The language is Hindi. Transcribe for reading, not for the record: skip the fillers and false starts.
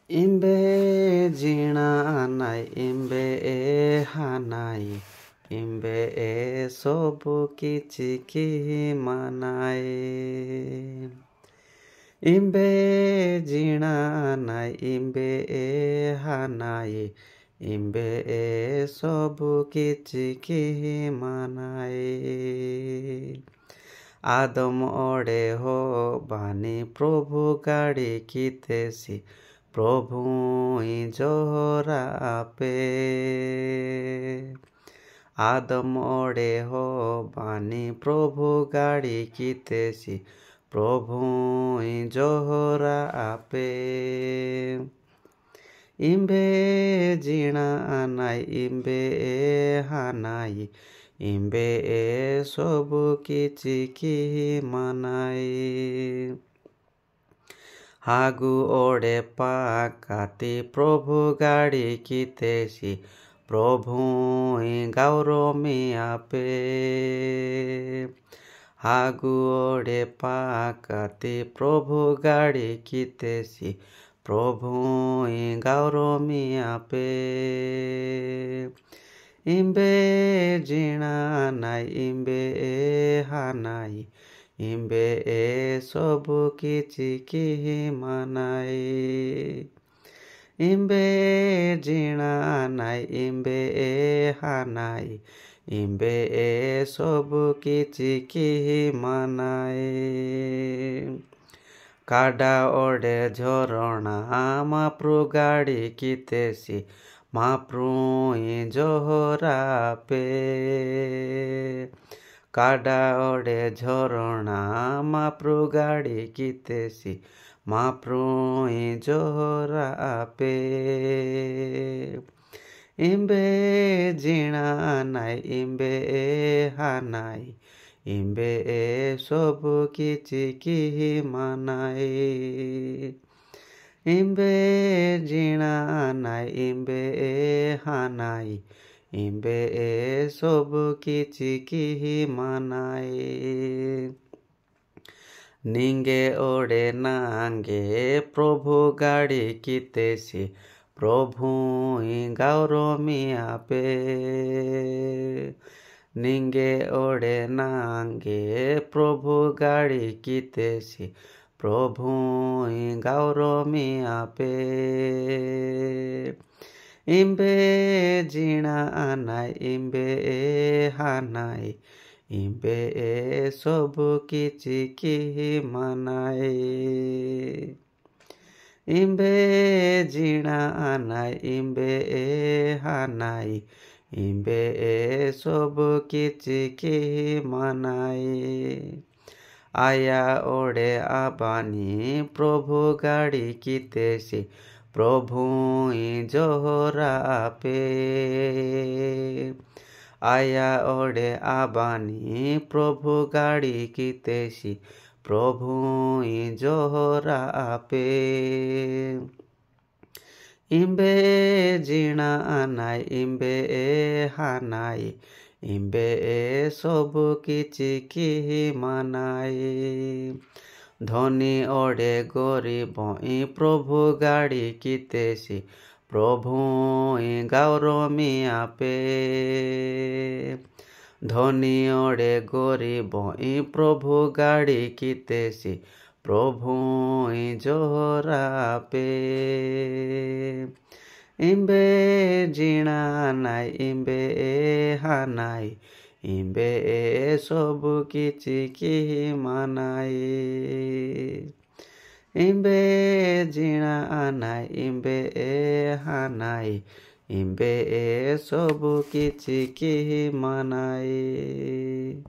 Imbe jina nai imbe hanai imbe sobu kichi ki manai imbe jina nai imbe hanai imbe sobu kichi ki manai आदम ओडे हो बानी प्रभु गाड़ी कीतेसी प्रभु जोहरा पे आदम ओडे हो बानी प्रभु गाड़ी कीतेसी प्रभु जोहरा पे इम्बे जीना नाई इम्बे हानाई इम्बे सबु किछि की मानाई हागु ओडे पाकाती प्रभु गाड़ी कीतेसी प्रभु गौरमिया पे हागु ओडे पाकाती प्रभु गाड़ी कीतेसी प्रभु गौरमिया पे इम्बे जीना नाई इम्बे हानाई इम्बे सबु किछि की मानाई इम्बे जीना नाई इम्बे हानाई इम्बे सबु किछि की मानाई काडा ओडे झरणा माप्रु गाड़ी कीतेसी माप्रु जोहरा पे काडा ओडे झरणा माप्रु गाड़ी कीतेसी माप्रु जोहरा पे इम्बे जीना नाई इम्बे हानाई इम्बे सबु किछि की मानाई इम्बे जीना नाई इम्बे हानाई इम्बे सबु किछि की मानाई निंगे ओडे नांगे प्रभु गाड़ी कीतेसी प्रभु गौरमिया पे निंगे ओडे नांगे प्रभु गाड़ी कीतेसी प्रभु गौरमिया पे इम्बे जीना नाई इम्बे हानाई इम्बे सबु किछि की मानाई इम्बे जीना नाई इम्बे हानाई इम्बे सबु किछि की मानाई आया ओडे आबानी प्रभु गाड़ी कीतेसी प्रभु जोहरा पे आया ओडे आबानी प्रभु गाड़ी कीतेसी प्रभु जोहरा पे इम्बे जीना नाई इम्बे हानाई इम्बे सबु किछि की मानाई धनी ओडे गरीब प्रभु गाड़ी कीतेसी प्रभु गौरमिया पे धनी ओडे गरीब प्रभु गाड़ी कीतेसी प्रभु जोहरा पे इम्बे जीना नाई इम्बे हानाई इम्बे सबु किछि की मानाई इम्बे जीना नाई इम्बे हानाई इम्बे सबु किछि की मानाई।